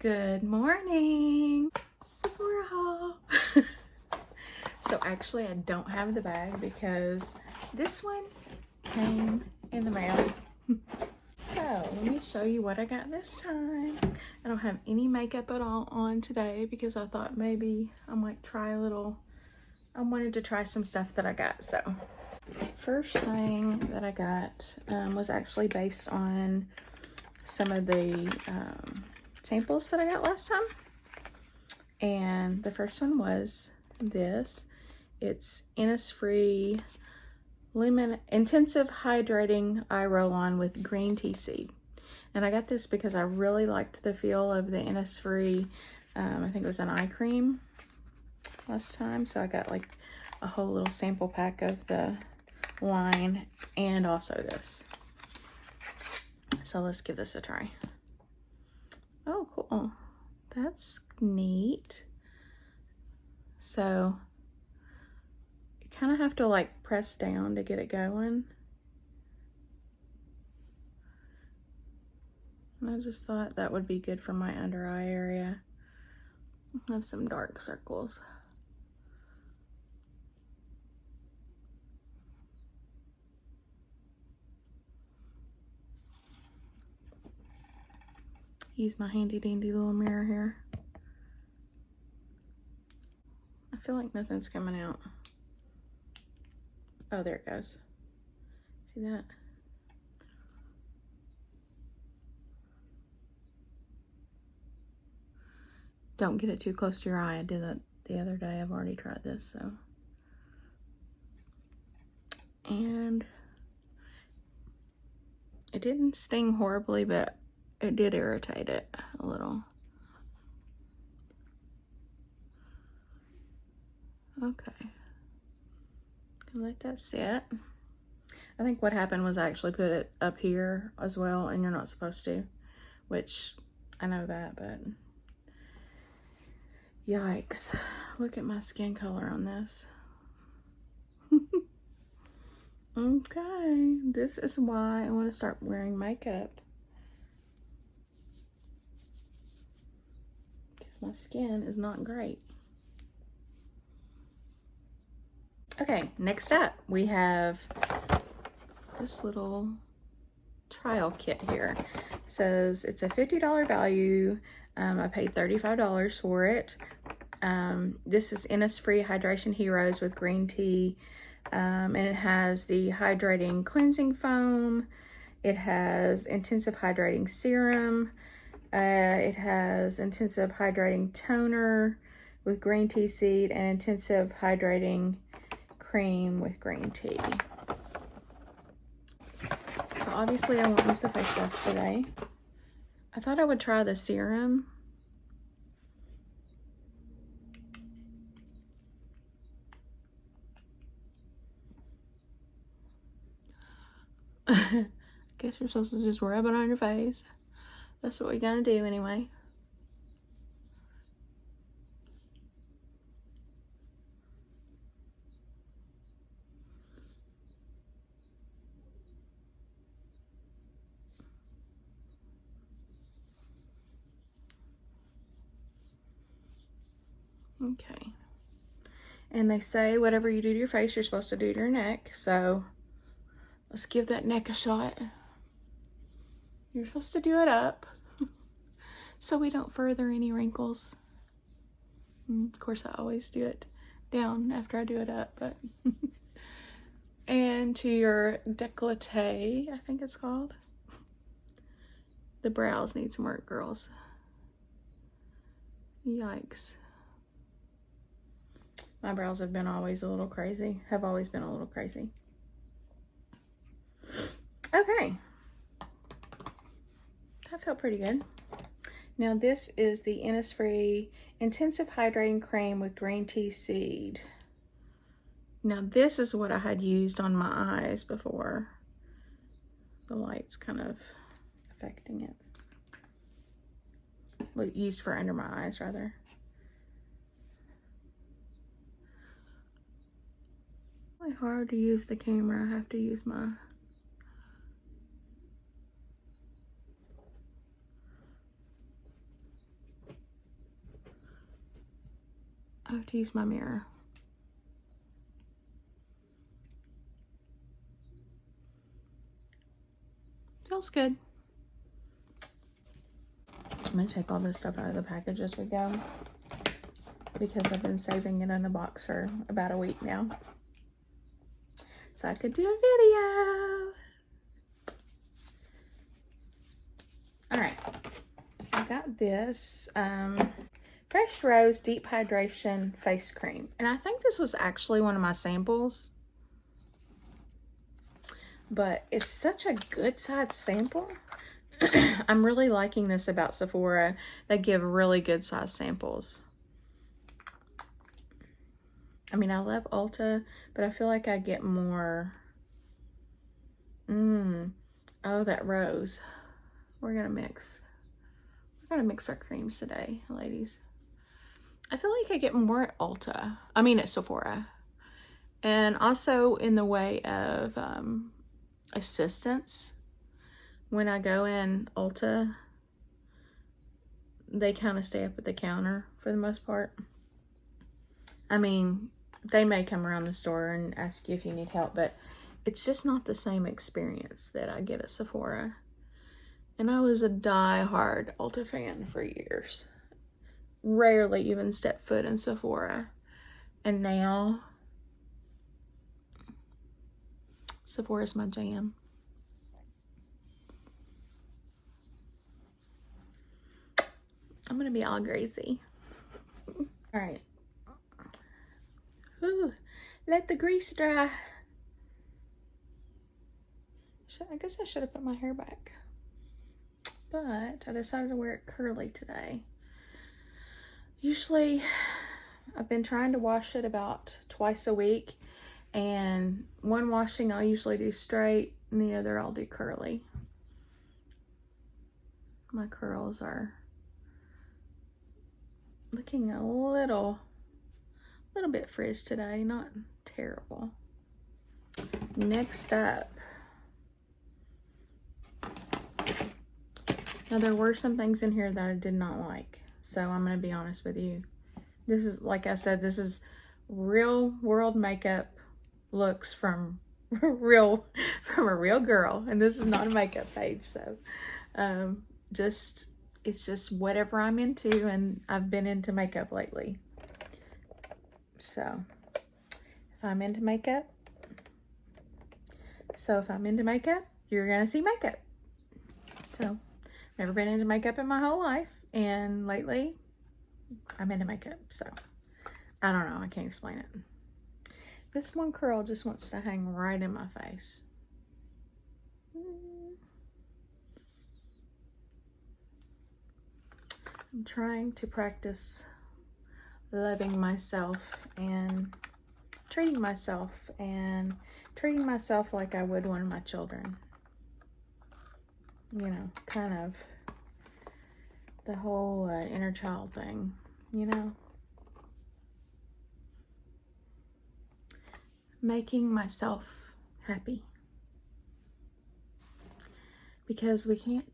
Good morning, Sephora Haul. So actually I don't have the bag because this one came in the mail. So let me show you what I got this time. I don't have any makeup at all on today because I thought maybe I might try a little, I wanted to try some stuff that I got. So first thing that I got was actually based on some of the samples that I got last time. And the first one was this. It's Innisfree Lemon Intensive Hydrating Eye Roll-On with Green Tea Seed. And I got this because I really liked the feel of the Innisfree, I think it was an eye cream last time. So I got like a whole little sample pack of the line and also this. So let's give this a try. Oh, cool. That's neat. So you kind of have to like press down to get it going. And I just thought that would be good for my under eye area. I have some dark circles. Use my handy dandy little mirror here. I feel like nothing's coming out. Oh, there it goes. See that? Don't get it too close to your eye. I did that the other day. I've already tried this, so. And it didn't sting horribly, but it did irritate it a little. Okay. Let that sit. I think what happened was I actually put it up here as well, and you're not supposed to, which I know that, but yikes. Look at my skin color on this. Okay, this is why I want to start wearing makeup. Because my skin is not great. Okay, next up we have this little trial kit here. It says it's a $50 value. I paid $35 for it. This is Innisfree Hydration Heroes with green tea. And it has the hydrating cleansing foam. It has intensive hydrating serum. It has intensive hydrating toner with green tea seed and intensive hydrating cream with green tea. So obviously I won't use the face wash today. I thought I would try the serum. Guess you're supposed to just rub it on your face. That's what we're gonna do anyway. Okay. And they say whatever you do to your face, you're supposed to do to your neck. So let's give that neck a shot. You're supposed to do it up so we don't further any wrinkles. And of course, I always do it down after I do it up, but and to your décolleté, I think it's called. The brows need some work, girls. Yikes. My brows have been always a little crazy. Have always been a little crazy. Okay. That felt pretty good. Now this is the Innisfree Intensive Hydrating Cream with Green Tea Seed. Now this is what I had used on my eyes before. The light's kind of affecting it. Used for under my eyes, rather. Really hard to use the camera. I have to use my I have to use my mirror. Feels good. I'm gonna take all this stuff out of the package as we go because I've been saving it in the box for about a week now, so I could do a video. All right, I got this Fresh Rose Deep Hydration Face Cream, and I think this was actually one of my samples, but it's such a good size sample. I'm really liking this about Sephora. They give really good size samples. I mean, I love Ulta, but I feel like I get more. Oh, that rose. We're gonna mix our creams today, ladies. I feel like I get more at Ulta. I mean at Sephora. And also in the way of assistance. When I go in Ulta, they kind of stay up at the counter for the most part. I mean, they may come around the store and ask you if you need help, but it's just not the same experience that I get at Sephora. And I was a die-hard Ulta fan for years. Rarely even stepped foot in Sephora. And now, Sephora's my jam. I'm gonna be all greasy. All right. Ooh, let the grease dry. I guess I should have put my hair back, but I decided to wear it curly today. Usually, I've been trying to wash it about twice a week, and one washing I'll usually do straight, and the other I'll do curly. My curls are looking a little bit frizzed today, not terrible. Next up, now there were some things in here that I did not like, so I'm gonna be honest with you. This is, like I said, this is real world makeup looks from a real girl, and this is not a makeup page, so it's just whatever I'm into, and I've been into makeup lately. So if I'm into makeup, you're gonna see makeup. So never been into makeup in my whole life, and lately I'm into makeup, so I don't know, I can't explain it. This one curl just wants to hang right in my face. I'm trying to practice loving myself and treating myself like I would one of my children. You know, kind of the whole inner child thing, you know. Making myself happy. Because we can't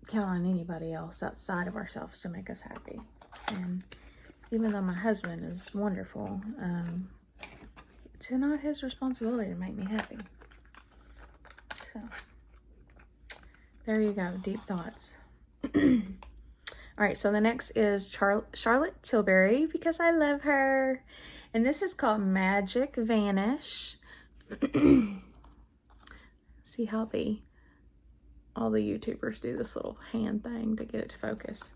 count on anybody else outside of ourselves to make us happy. And even though my husband is wonderful, it's not his responsibility to make me happy. So, there you go, deep thoughts. All right, so the next is Charlotte Tilbury, because I love her. And this is called Magic Vanish. See how all the YouTubers do this little hand thing to get it to focus.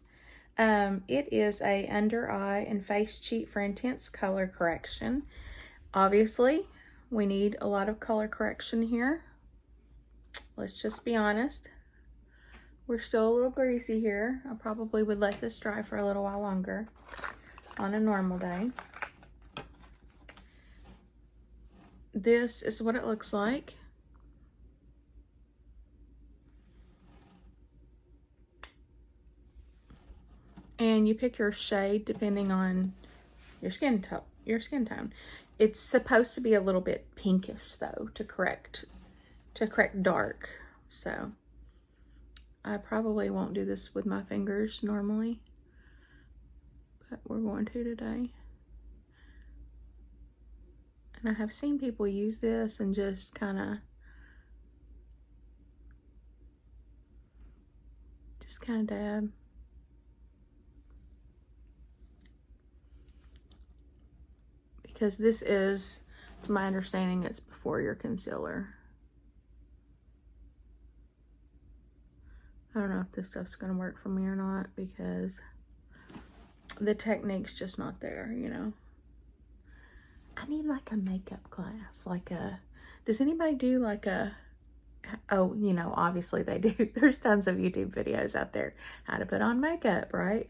It is a under eye and face cheat for intense color correction. Obviously, we need a lot of color correction here. Let's just be honest. We're still a little greasy here. I probably would let this dry for a little while longer on a normal day. This is what it looks like. And you pick your shade depending on your skin tone. It's supposed to be a little bit pinkish though, to correct dark. So I probably won't do this with my fingers normally, that we're going to today. And I have seen people use this and just kind of dab. Because this is, to my understanding, it's before your concealer. I don't know if this stuff's gonna work for me or not because the technique's just not there, you know. I need like a makeup class, does anybody do like a, oh, you know, obviously they do. There's tons of YouTube videos out there, how to put on makeup, right?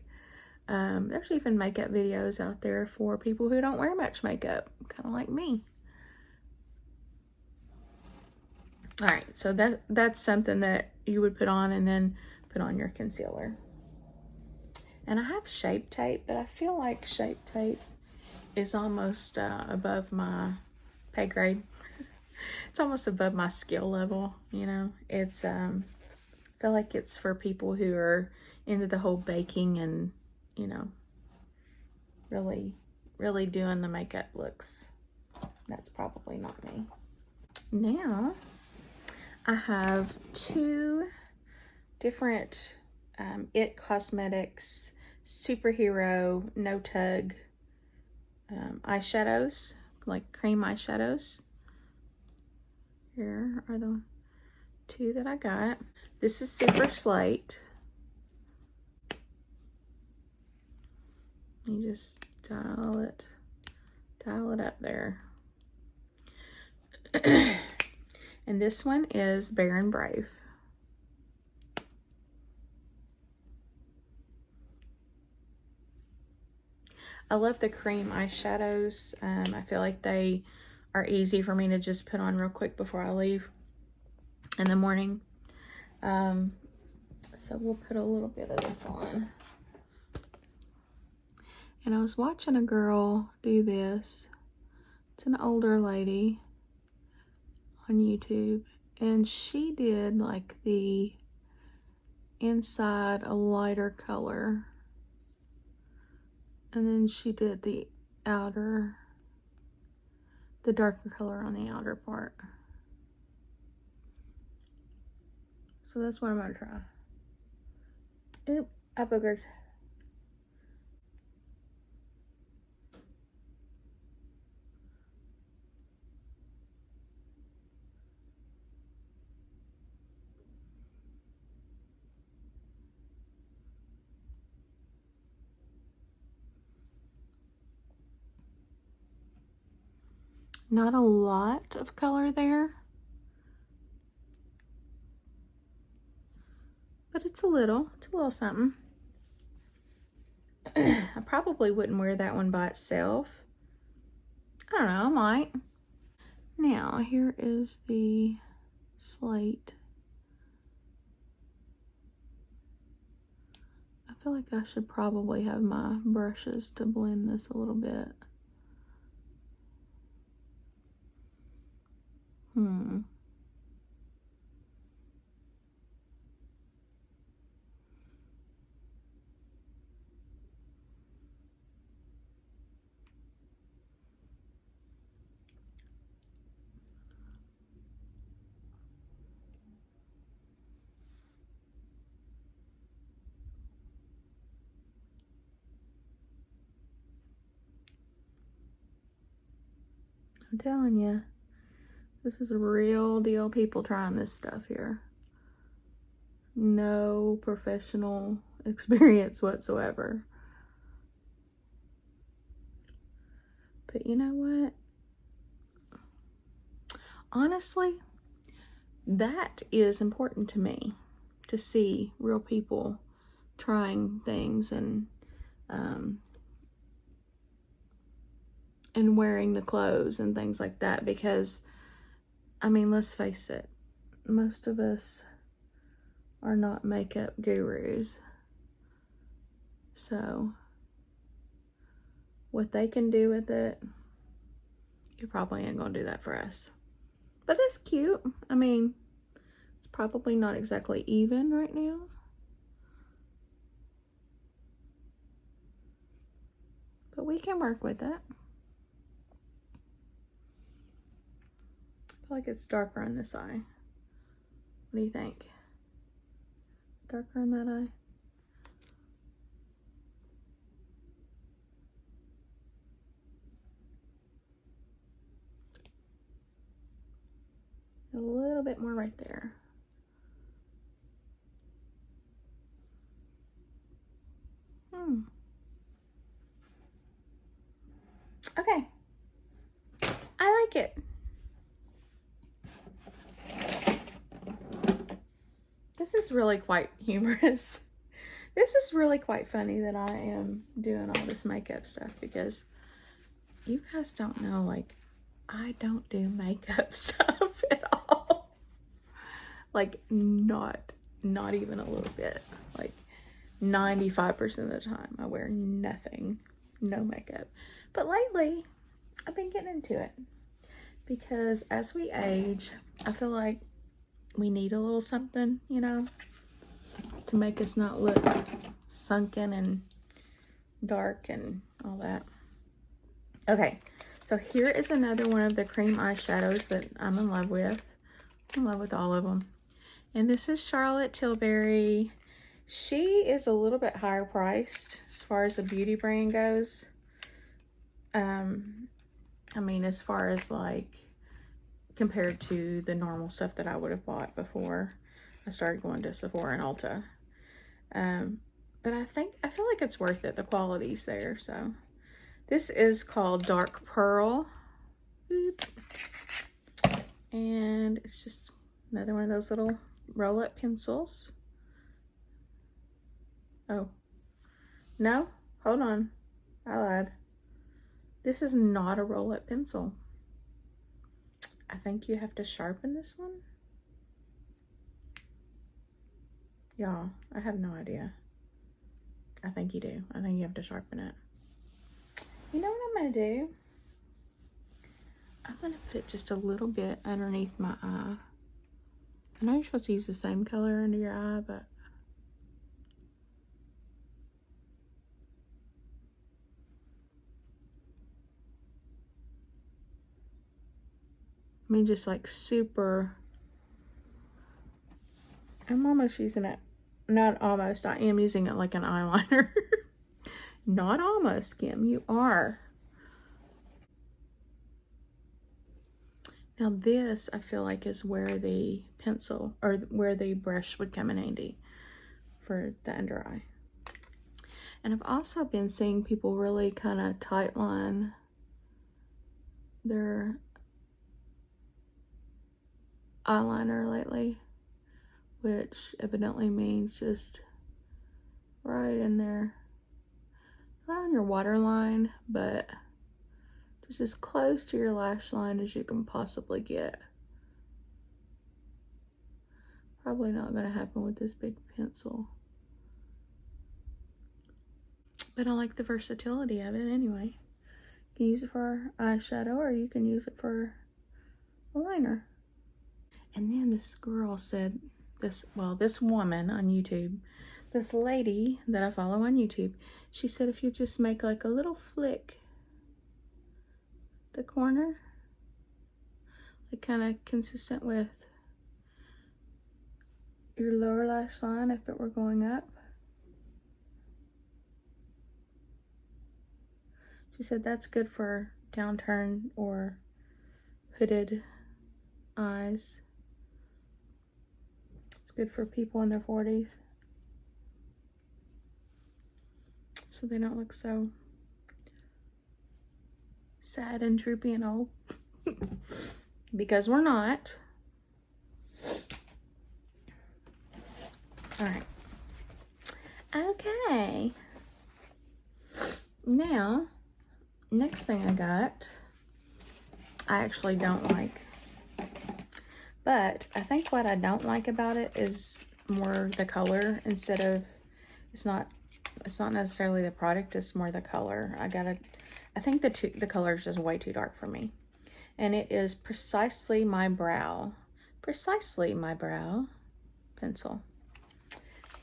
There's even makeup videos out there for people who don't wear much makeup, kind of like me. All right, so that's something that you would put on and then put on your concealer. And I have Shape Tape, but I feel like Shape Tape is almost above my pay grade. It's almost above my skill level, you know. It's I feel like it's for people who are into the whole baking and, you know, really doing the makeup looks. That's probably not me. Now I have two different It Cosmetics Superhero No Tug eyeshadows, like cream eyeshadows. Here are the two that I got. This is Super Slate. You just dial it up there. And this one is Bare and Brave. I love the cream eyeshadows. I feel like they are easy for me to just put on real quick before I leave in the morning. So we'll put a little bit of this on. And I was watching a girl do this. It's an older lady on YouTube, and she did like the inside a lighter color, and then she did the outer, the darker color on the outer part. So that's what I'm gonna try. Oop, I boogered. Not a lot of color there, but it's a little something. I probably wouldn't wear that one by itself. I don't know, I might. Now, here is the Slate. I feel like I should probably have my brushes to blend this a little bit. I'm telling you, this is a real deal people trying this stuff here. No professional experience whatsoever. But you know what? Honestly, that is important to me, to see real people trying things and wearing the clothes and things like that, because I mean, let's face it, most of us are not makeup gurus. So what they can do with it, you probably ain't gonna do that for us. But that's cute. I mean, it's probably not exactly even right now. but we can work with it. I feel like it's darker on this eye. What do you think? Darker on that eye? A little bit more right there. Okay. I like it. This is really quite humorous. This is really quite funny that I am doing all this makeup stuff because you guys don't know, like, I don't do makeup stuff at all. Like, not even a little bit. Like, 95% of the time I wear nothing, no makeup. But lately, I've been getting into it because as we age, I feel like we need a little something, you know, to make us not look sunken and dark and all that. Okay, so here is another one of the cream eyeshadows that I'm in love with. I'm in love with all of them. And this is Charlotte Tilbury. She is a little bit higher priced as far as a beauty brand goes. I mean, as far as like compared to the normal stuff that I would have bought before I started going to Sephora and Ulta. But I feel like it's worth it. The quality's there. So this is called Dark Pearl. Boop. And it's just another one of those little roll-up pencils. Oh, no, hold on. I lied. This is not a roll-up pencil. I think you have to sharpen this one. Y'all, I have no idea. I think you do. I think you have to sharpen it. You know what I'm gonna do? I'm gonna put just a little bit underneath my eye. I know you're supposed to use the same color under your eye, but I mean, just like super. I'm almost using it. Not almost. I am using it like an eyeliner. Not almost, Kim. You are. Now this, I feel like, is where the pencil or where the brush would come in handy for the under eye. And I've also been seeing people really kind of tight line their eyeliner lately, which evidently means just right in there, not on your waterline, but just as close to your lash line as you can possibly get. Probably not going to happen with this big pencil, but I like the versatility of it anyway. You can use it for eyeshadow or you can use it for a liner. And then this girl said, this woman on YouTube, this lady that I follow on YouTube, she said if you just make like a little flick the corner, like kind of consistent with your lower lash line if it were going up. She said that's good for downturned or hooded eyes. It's good for people in their 40s, so they don't look so sad and droopy and old. Because we're not. All right. Okay. Now, next thing I got, I actually don't like. But I think what I don't like about it is more the color instead of, it's not necessarily the product, it's more the color. I think the color is just way too dark for me. And it is Precisely My Brow pencil.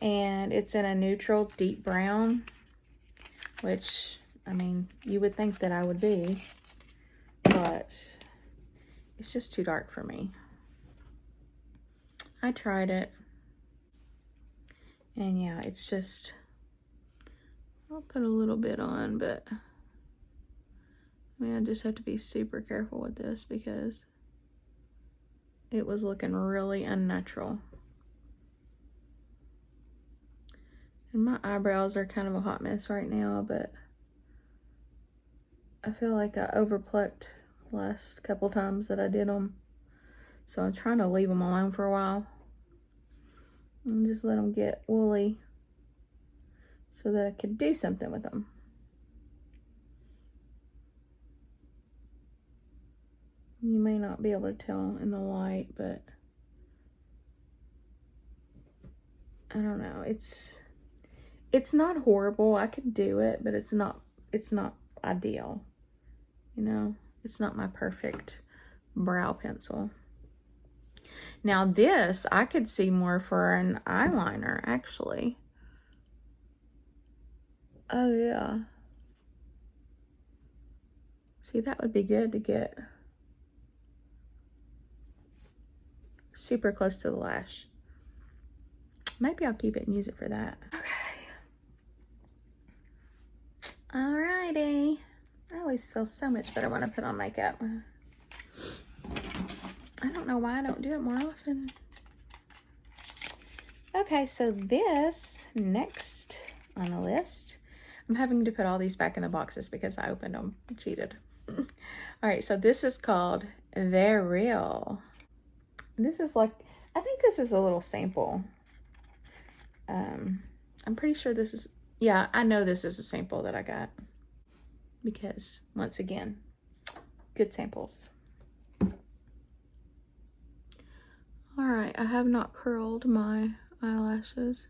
And it's in a neutral deep brown, which I mean, you would think that I would be, but it's just too dark for me. I tried it, and yeah, it's just, I'll put a little bit on, but I mean, I just have to be super careful with this because it was looking really unnatural. And my eyebrows are kind of a hot mess right now, but I feel like I overplucked last couple times that I did them. So I'm trying to leave them alone for a while and just let them get woolly so that I could do something with them. You may not be able to tell in the light, but I don't know. It's not horrible. I could do it, but it's not ideal. You know, it's not my perfect brow pencil. Now this, I could see more for an eyeliner, actually. Oh yeah. See, that would be good to get super close to the lash. Maybe I'll keep it and use it for that. Okay. Alrighty. I always feel so much better when I put on makeup. I don't know why I don't do it more often. Okay, so this next on the list, I'm having to put all these back in the boxes because I opened them. I cheated. All right, so this is called They're Real. This is like, I think this is a little sample. I'm pretty sure this is, yeah, I know this is a sample that I got because, once again, good samples. All right, I have not curled my eyelashes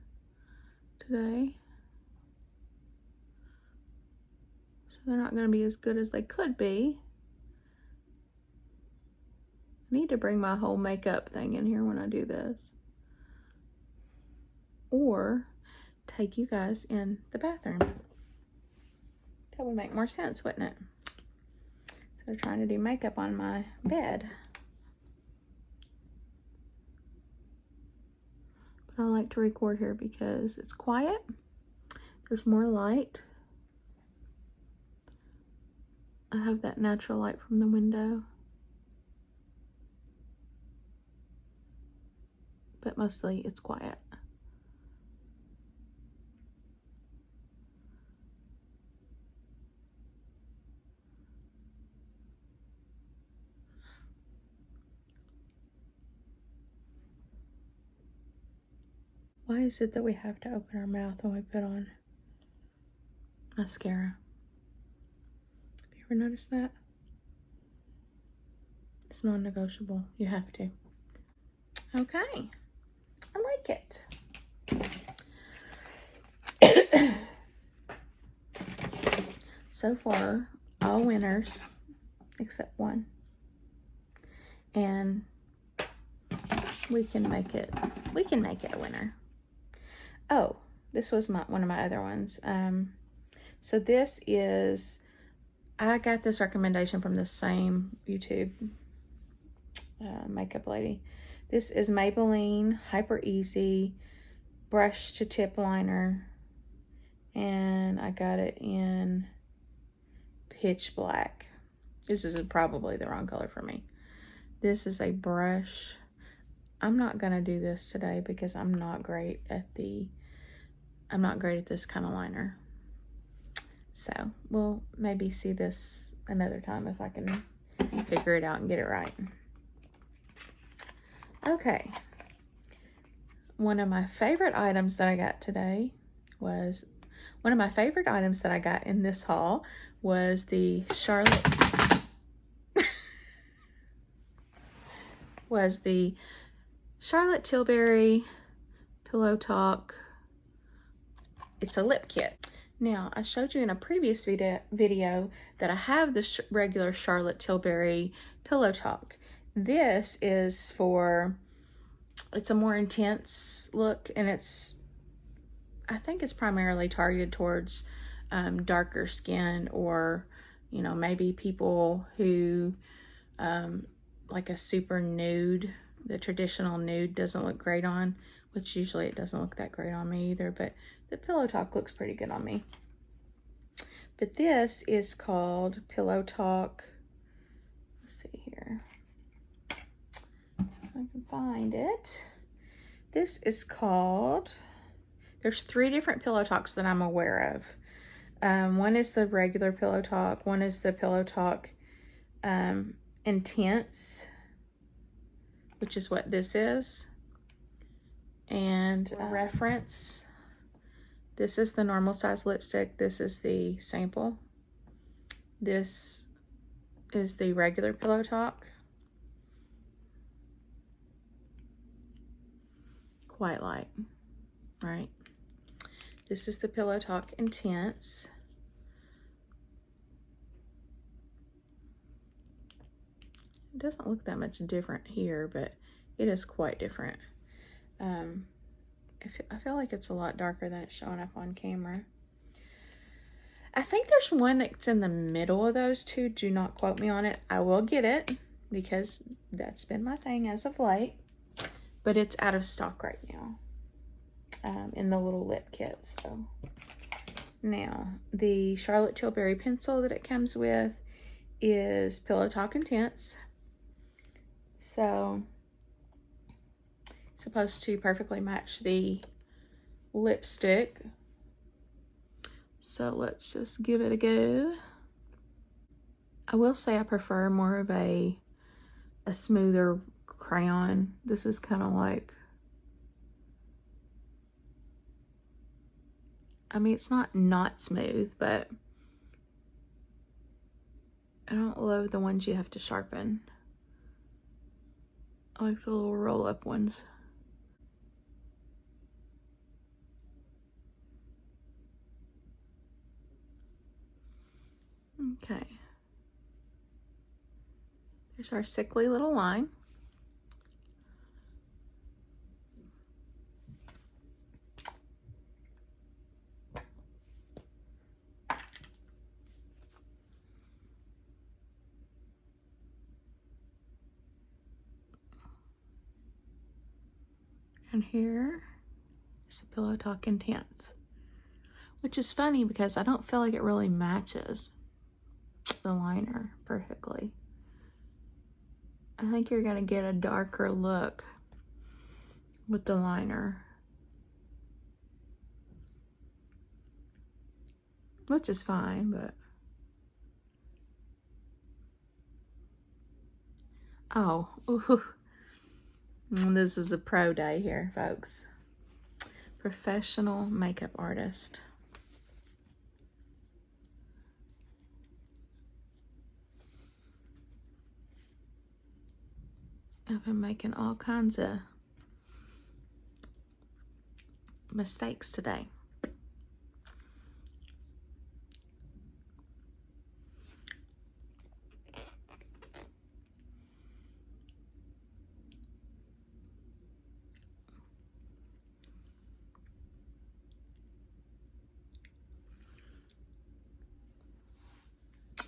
today, so they're not going to be as good as they could be. I need to bring my whole makeup thing in here when I do this, or take you guys in the bathroom. That would make more sense, wouldn't it? Instead of trying to do makeup on my bed. But I like to record here because it's quiet. There's more light. I have that natural light from the window. But mostly it's quiet. Why is it that we have to open our mouth when we put on mascara? Have you ever noticed that? It's non-negotiable. You have to. Okay. I like it. So far, all winners except one. And we can make it a winner. Oh, this was one of my other ones. So this is, I got this recommendation from the same YouTube makeup lady. This is Maybelline Hyper Easy Brush to Tip Liner. And I got it in pitch black. This is probably the wrong color for me. This is a brush. I'm not gonna do this today because I'm not great at this kind of liner. So we'll maybe see this another time if I can figure it out and get it right. Okay. One of my favorite items that I got today was, one of my favorite items that I got in this haul was the Charlotte Tilbury Pillow Talk. It's a lip kit. Now, I showed you in a previous video that I have the regular Charlotte Tilbury Pillow Talk. This is for, it's a more intense look, and I think it's primarily targeted towards darker skin, or, you know, maybe people who, like a super nude, the traditional nude doesn't look great on, which usually it doesn't look that great on me either, but the Pillow Talk looks pretty good on me. But this is called Pillow Talk. Let's see here. If I can find it. This is called, there's 3 different Pillow Talks that I'm aware of. One is the regular Pillow Talk. One is the Pillow Talk Intense, which is what this is. And a reference. This is the normal size lipstick. This is the sample. This is the regular Pillow Talk. Quite light, right? This is the Pillow Talk Intense. It doesn't look that much different here, but it is quite different. I feel like it's a lot darker than it's showing up on camera. I think there's one that's in the middle of those two. Do not quote me on it. I will get it because that's been my thing as of late. But it's out of stock right now in the little lip kit. So now the Charlotte Tilbury pencil that it comes with is Pillow Talk Intense. So it's supposed to perfectly match the lipstick. So let's just give it a go. I will say I prefer more of a smoother crayon. This is kind of like, I mean, it's not smooth, but I don't love the ones you have to sharpen. I like the little roll-up ones. Okay. There's our sickly little line. And here is the Pillow Talk Intense, which is funny because I don't feel like it really matches the liner perfectly. I think you're gonna get a darker look with the liner, which is fine, but oh, ooh. This is a pro day here, folks. Professional makeup artist. I've been making all kinds of mistakes today.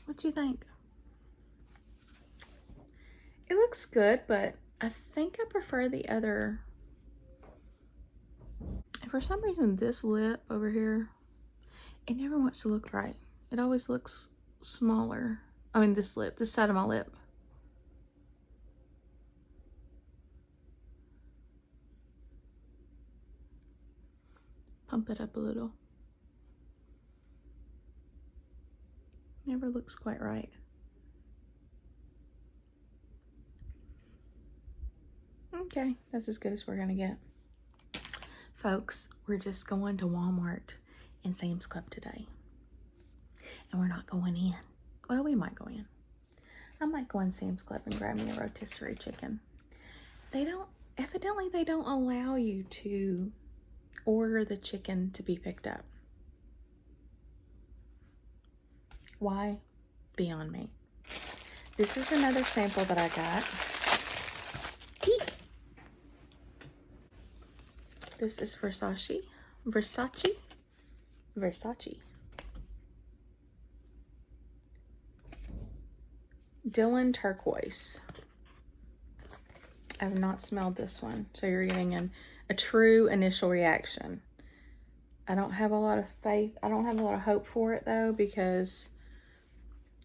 What do you think? It looks good, but I think I prefer the other. For some reason, this lip over here, it never wants to look right. It always looks smaller. I mean, this lip, this side of my lip. Pump it up a little. Never looks quite right. Okay, that's as good as we're gonna get. Folks, we're just going to Walmart and Sam's Club today. And we're not going in. Well, we might go in. I might go in Sam's Club and grab me a rotisserie chicken. Evidently they don't allow you to order the chicken to be picked up. Why? Beyond me. This is another sample that I got. Eek! This is Versace. Dylan Turquoise. I have not smelled this one, so you're getting a true initial reaction. I don't have a lot of faith. I don't have a lot of hope for it though, because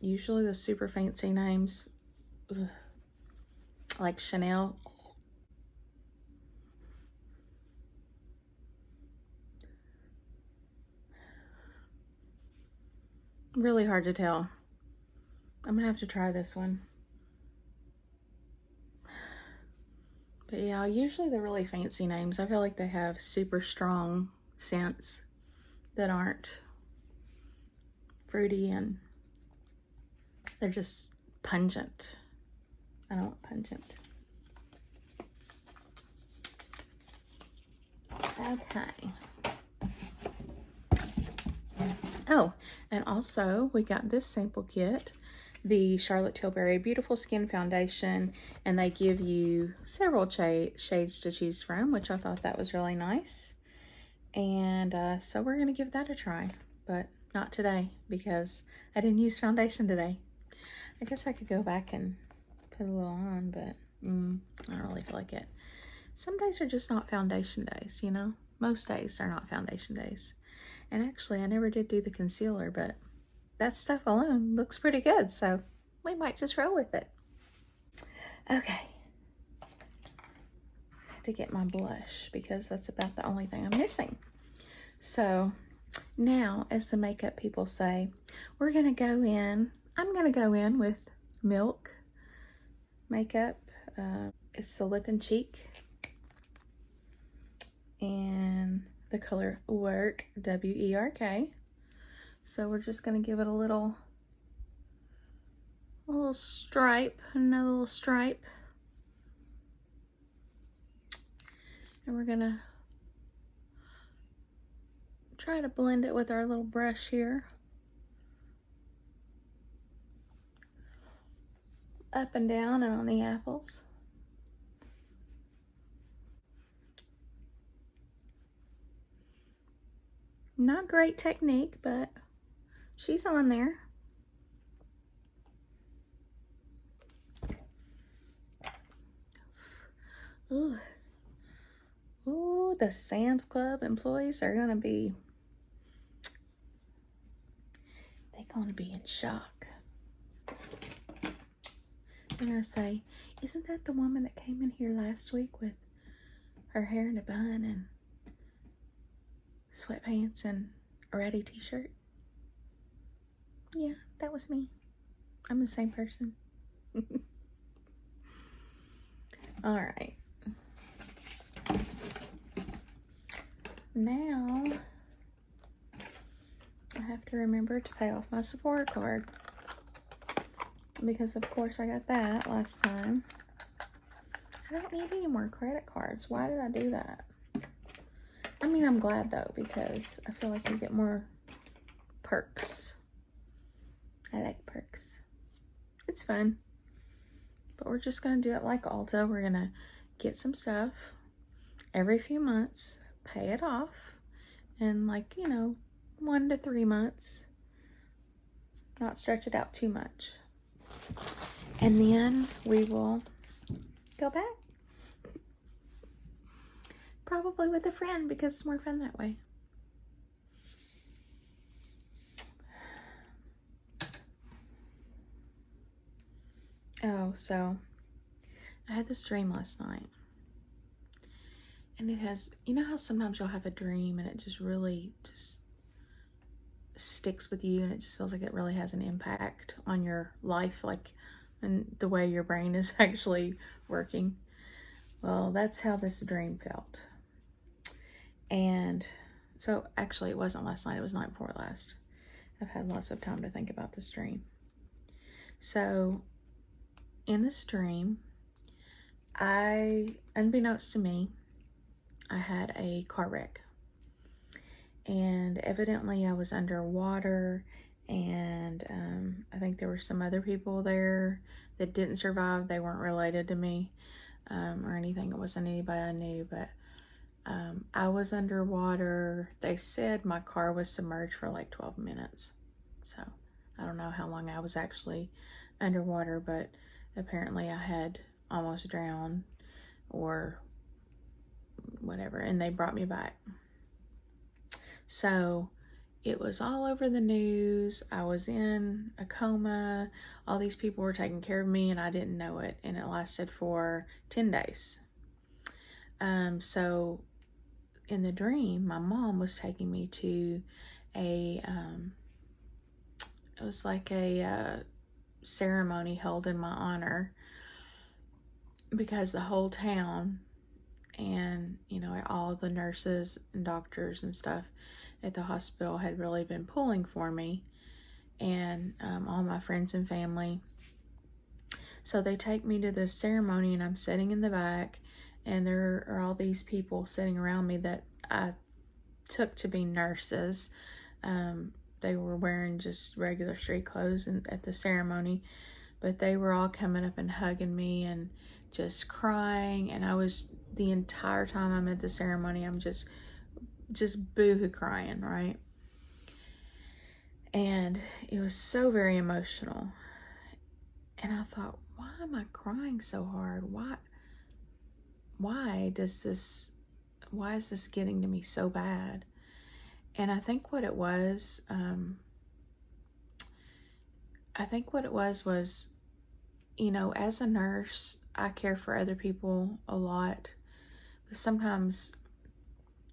usually the super fancy names, ugh, like Chanel. Really hard to tell. I'm gonna have to try this one. But yeah, usually the really fancy names, I feel like they have super strong scents that aren't fruity, and they're just pungent. I don't want pungent. Okay. Oh, and also we got this sample kit, the Charlotte Tilbury Beautiful Skin Foundation, and they give you several shades to choose from, which I thought that was really nice. And so we're going to give that a try, but not today because I didn't use foundation today. I guess I could go back and put a little on, but I don't really feel like it. Some days are just not foundation days, you know? Most days are not foundation days. And actually, I never did do the concealer, but that stuff alone looks pretty good, so we might just roll with it. Okay. I have to get my blush because that's about the only thing I'm missing. So now, as the makeup people say, we're gonna go in, I'm gonna go in with Milk makeup. It's the Lip and Cheek, and the color Work, W-E-R-K. So we're just gonna give it a little stripe, another little stripe. And we're gonna try to blend it with our little brush here. Up and down and on the apples. Not great technique, but she's on there. Ooh. Ooh, the Sam's Club employees are gonna be, they're gonna be in shock. They're gonna say, isn't that the woman that came in here last week with her hair in a bun and sweatpants and a ratty t-shirt? Yeah, that was me. I'm the same person. All right. Now, I have to remember to pay off my Sephora card, because of course I got that last time. I don't need any more credit cards. Why did I do that? I mean, I'm glad though, because I feel like you get more perks. I like perks. It's fun. But we're just gonna do it like Ulta. We're gonna get some stuff every few months, pay it off, and like, you know, 1 to 3 months. Not stretch it out too much. And then we will go back. Probably with a friend, because it's more fun that way. Oh, so I had this dream last night. And it has, you know how sometimes you'll have a dream and it just really just sticks with you, and it just feels like it really has an impact on your life, like, and the way your brain is actually working. Well, that's how this dream felt. And so actually it wasn't last night, it was night before last. I've had lots of time to think about this dream. So in this dream, unbeknownst to me, I had a car wreck. And evidently I was underwater, and I think there were some other people there that didn't survive. They weren't related to me or anything. It wasn't anybody I knew, but I was underwater. They said my car was submerged for like 12 minutes. So I don't know how long I was actually underwater, but apparently I had almost drowned or whatever, and they brought me back. So it was all over the news. I was in a coma. All these people were taking care of me, and I didn't know it, and it lasted for 10 days. So in the dream, my mom was taking me to a, it was like a ceremony held in my honor, because the whole town and, you know, all the nurses and doctors and stuff at the hospital had really been pulling for me, and all my friends and family. So they take me to this ceremony, and I'm sitting in the back, and there are all these people sitting around me that I took to be nurses. They were wearing just regular street clothes at the ceremony, but they were all coming up and hugging me and just crying. And I was, the entire time I'm at the ceremony, I'm just boo-hoo crying, right? And it was so very emotional. And I thought, why am I crying so hard? Why is this getting to me so bad? And I think what it was, was, you know, as a nurse, I care for other people a lot. But sometimes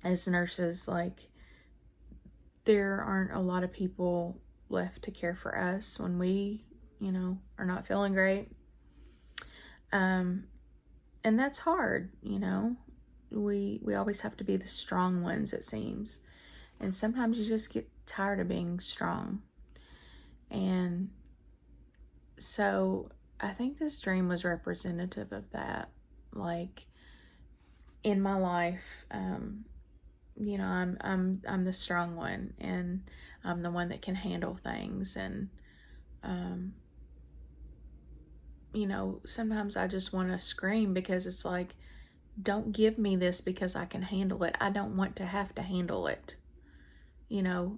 as nurses, like, there aren't a lot of people left to care for us when we, you know, are not feeling great. And that's hard, you know. We always have to be the strong ones, it seems. And sometimes you just get tired of being strong. And so I think this dream was representative of that. Like, in my life, you know, I'm the strong one, and I'm the one that can handle things. And you know, sometimes I just want to scream, because it's like, don't give me this because I can handle it. I don't want to have to handle it. You know,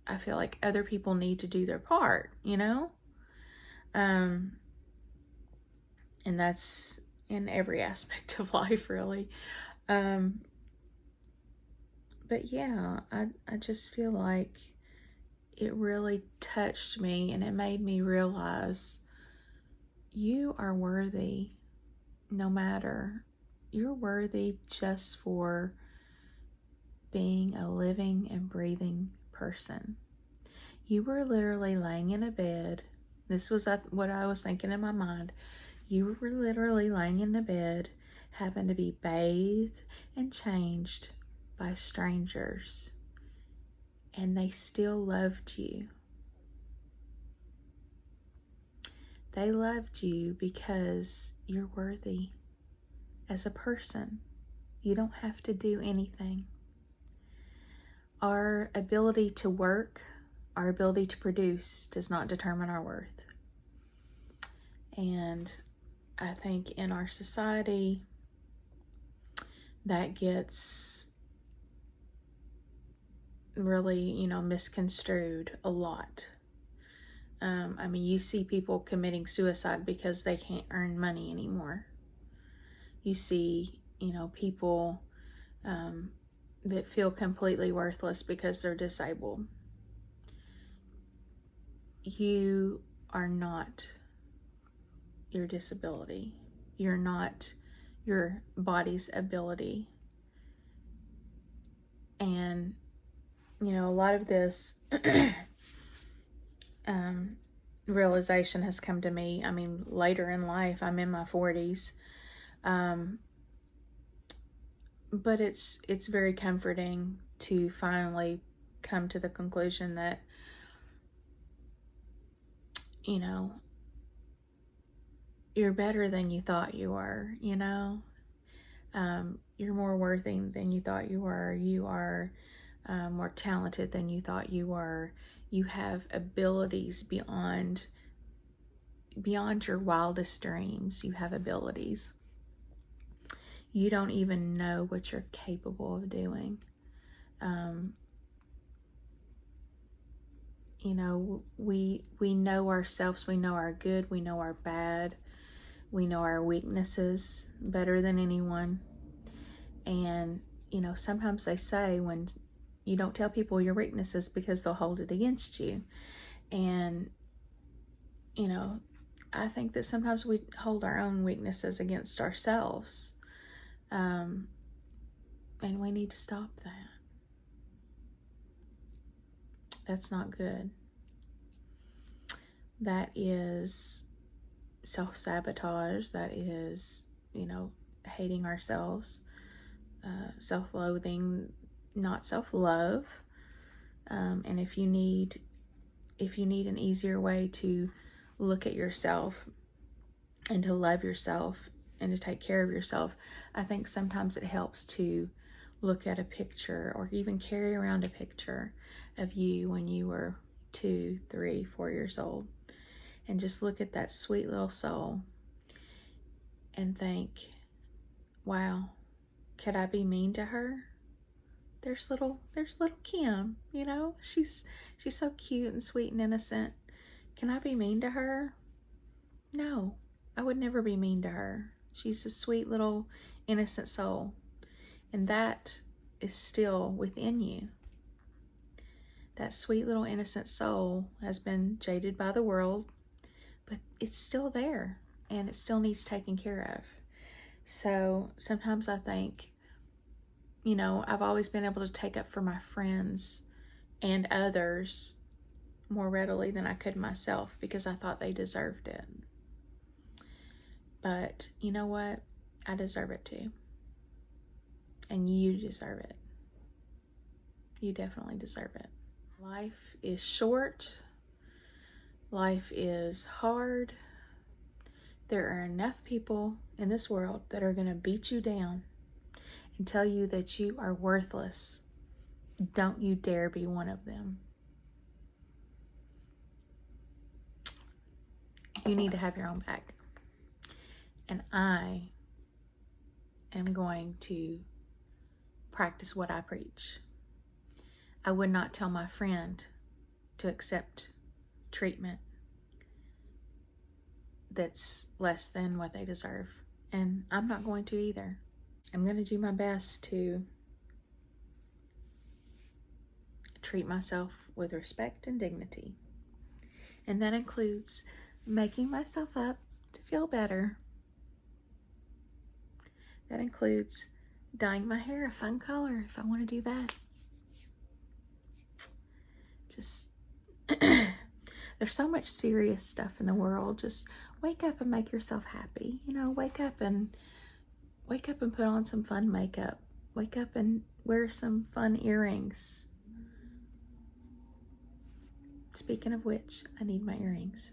I feel like other people need to do their part, you know? And that's in every aspect of life, really. But yeah, I just feel like it really touched me, and it made me realize you are worthy, no matter. You're worthy just for being a living and breathing person. You were literally laying in a bed. This was what I was thinking in my mind. You were literally laying in a bed, having to be bathed and changed by strangers, and they still loved you. They loved you because you're worthy as a person. You don't have to do anything. Our ability to work, our ability to produce does not determine our worth. And I think in our society, that gets really, you know, misconstrued a lot. I mean, you see people committing suicide because they can't earn money anymore. You see, you know, people that feel completely worthless because they're disabled. You are not your disability. You're not your body's ability. And, you know, a lot of this realization has come to me, I mean, later in life. I'm in my 40s. But it's very comforting to finally come to the conclusion that, you know, you're better than you thought you were, you know? You're more worthy than you thought you were. You are more talented than you thought you were. You have abilities beyond your wildest dreams. You have abilities. You don't even know what you're capable of doing. You know, we know ourselves, we know our good, we know our bad, we know our weaknesses better than anyone. And, you know, sometimes they say when you don't tell people your weaknesses because they'll hold it against you. And, you know, I think that sometimes we hold our own weaknesses against ourselves. And we need to stop that. That's not good. That is self-sabotage. That is, you know, hating ourselves, self-loathing, not self-love. And if you need an easier way to look at yourself and to love yourself and to take care of yourself, I think sometimes it helps to look at a picture or even carry around a picture of you when you were 2, 3, 4 years old, and just look at that sweet little soul and think, wow, could I be mean to her? There's little Kim, you know, she's so cute and sweet and innocent. Can I be mean to her? No, I would never be mean to her. She's a sweet little innocent soul. And that is still within you. That sweet little innocent soul has been jaded by the world, but it's still there and it still needs taken care of. So sometimes I think, you know, I've always been able to take up for my friends and others more readily than I could myself because I thought they deserved it. But you know what? I deserve it too. And you deserve it. You definitely deserve it. Life is short. Life is hard. There are enough people in this world that are going to beat you down and tell you that you are worthless. Don't you dare be one of them. You need to have your own back. And I am going to practice what I preach. I would not tell my friend to accept treatment that's less than what they deserve. And I'm not going to either. I'm going to do my best to treat myself with respect and dignity. And that includes making myself up to feel better. That includes dyeing my hair a fun color if I want to do that. Just, there's so much serious stuff in the world. Just wake up and make yourself happy. You know, wake up and put on some fun makeup. Wake up and wear some fun earrings. Speaking of which, I need my earrings.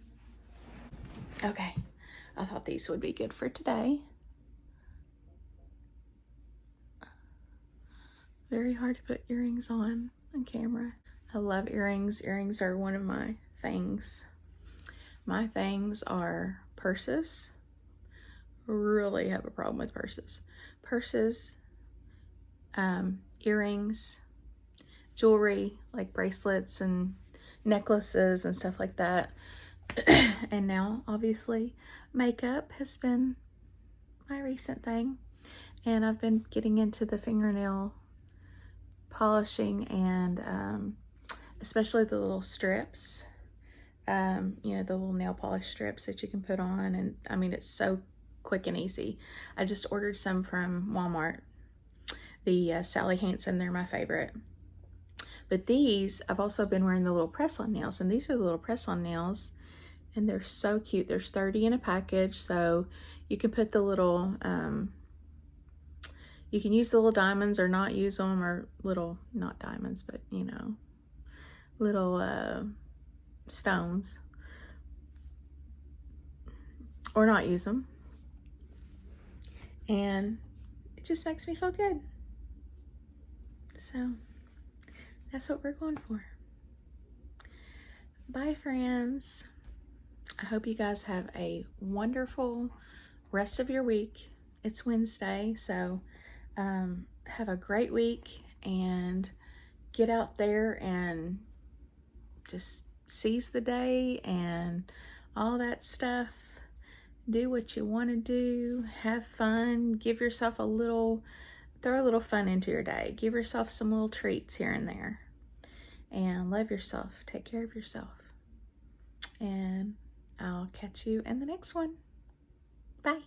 Okay, I thought these would be good for today. Very hard to put earrings on camera. I love earrings. Earrings are one of my things. My things are purses. Really have a problem with purses. Purses, earrings, jewelry, like bracelets and necklaces and stuff like that. And now, obviously, makeup has been my recent thing. And I've been getting into the fingernail polishing and especially the little strips. You know, the little nail polish strips that you can put on. And I mean, it's so quick and easy. I just ordered some from Walmart. The Sally Hansen, they're my favorite. But these, I've also been wearing the little press-on nails, and these are the little press-on nails, and they're so cute. There's 30 in a package, so you can put the little, you can use the little diamonds or not use them, or little, not diamonds, but you know, little stones, or not use them. And it just makes me feel good. So that's what we're going for. Bye, friends. I hope you guys have a wonderful rest of your week. It's Wednesday, so have a great week and get out there and just seize the day and all that stuff. Do what you want to do. Have fun. Give yourself throw a little fun into your day. Give yourself some little treats here and there. And love yourself. Take care of yourself. And I'll catch you in the next one. Bye.